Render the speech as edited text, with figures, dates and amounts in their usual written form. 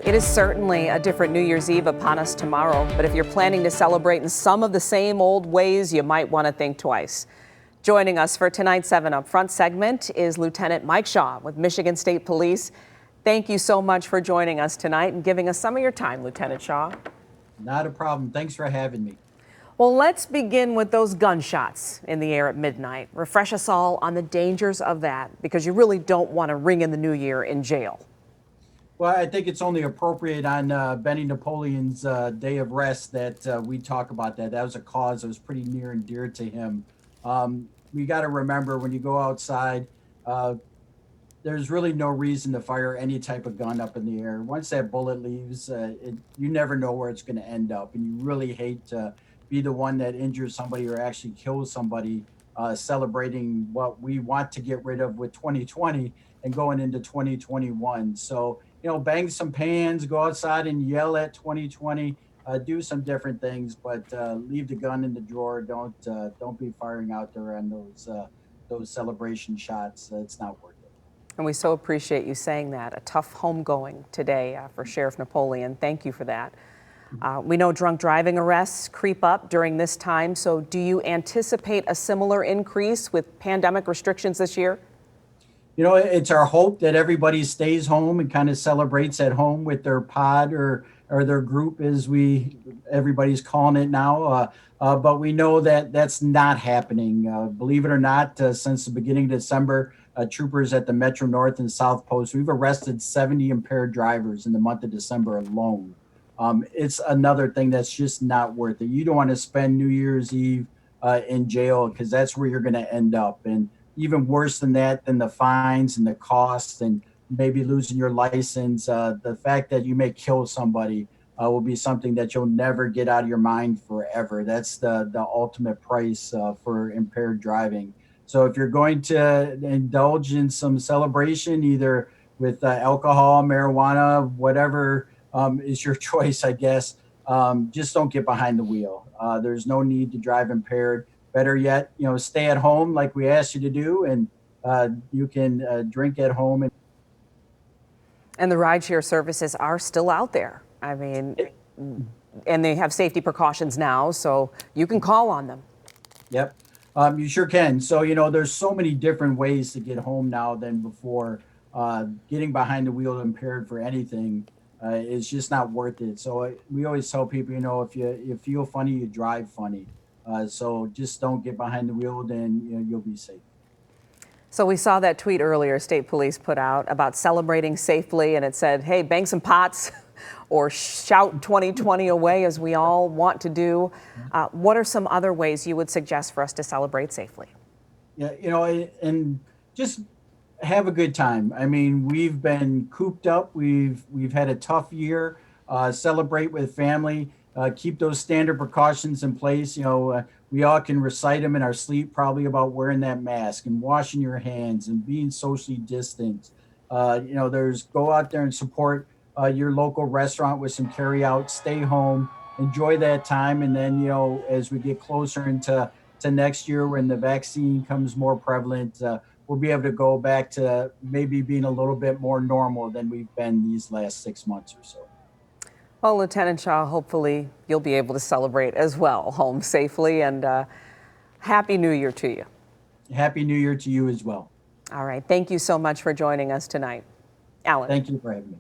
It is certainly a different New Year's Eve upon us tomorrow, but if you're planning to celebrate in some of the same old ways, you might want to think twice. Joining us for tonight's 7 Up Front segment is Lieutenant Mike Shaw with Michigan State Police. Thank you so much for joining us tonight and giving us some of your time, Lieutenant Shaw. Not a problem. Thanks for having me. Well, let's begin with those gunshots in the air at midnight. Refresh us all on the dangers of that, because you really don't want to ring in the new year in jail. Well, I think it's only appropriate on Benny Napoleon's day of rest that we talk about that. That was a cause that was pretty near and dear to him. We got to remember when you go outside, there's really no reason to fire any type of gun up in the air. Once that bullet leaves, you never know where it's going to end up. And you really hate to be the one that injures somebody or actually kills somebody celebrating what we want to get rid of with 2020 and going into 2021. So, bang some pans, go outside and yell at 2020, do some different things, but leave the gun in the drawer. Don't be firing out there on those celebration shots. It's not worth it. And we so appreciate you saying that. A tough homegoing today for Sheriff Napoleon. Thank you for that. We know drunk driving arrests creep up during this time. So do you anticipate a similar increase with pandemic restrictions this year? It's our hope that everybody stays home and kind of celebrates at home with their pod or their group, as everybody's calling it now. But we know that that's not happening. Believe it or not, since the beginning of December, troopers at the Metro North and South Post, we've arrested 70 impaired drivers in the month of December alone. It's another thing that's just not worth it. You don't want to spend New Year's Eve in jail, because that's where you're going to end up. And even worse than that, than the fines and the costs and maybe losing your license, the fact that you may kill somebody will be something that you'll never get out of your mind forever. That's the ultimate price for impaired driving. So if you're going to indulge in some celebration, either with alcohol, marijuana, whatever is your choice, I guess, just don't get behind the wheel. There's no need to drive impaired. Better yet, stay at home like we asked you to do, and you can drink at home. And the rideshare services are still out there. I mean, and they have safety precautions now, so you can call on them. Yep, you sure can. So, there's so many different ways to get home now than before. Getting behind the wheel impaired for anything is just not worth it. So we always tell people, if you feel funny, you drive funny. So just don't get behind the wheel, then you'll be safe. So we saw that tweet earlier State Police put out about celebrating safely, and it said, hey, bang some pots or shout 2020 away, as we all want to do. What are some other ways you would suggest for us to celebrate safely? Yeah, and just have a good time. I mean, we've been cooped up. We've had a tough year. Celebrate with family. Keep those standard precautions in place. We all can recite them in our sleep, probably, about wearing that mask and washing your hands and being socially distant. Go out there and support your local restaurant with some carry out. Stay home, enjoy that time, and then as we get closer into next year, when the vaccine becomes more prevalent, we'll be able to go back to maybe being a little bit more normal than we've been these last 6 months or so. Well, Lieutenant Shaw, hopefully you'll be able to celebrate as well, home safely, and Happy New Year to you. Happy New Year to you as well. All right. Thank you so much for joining us tonight. Alan. Thank you for having me.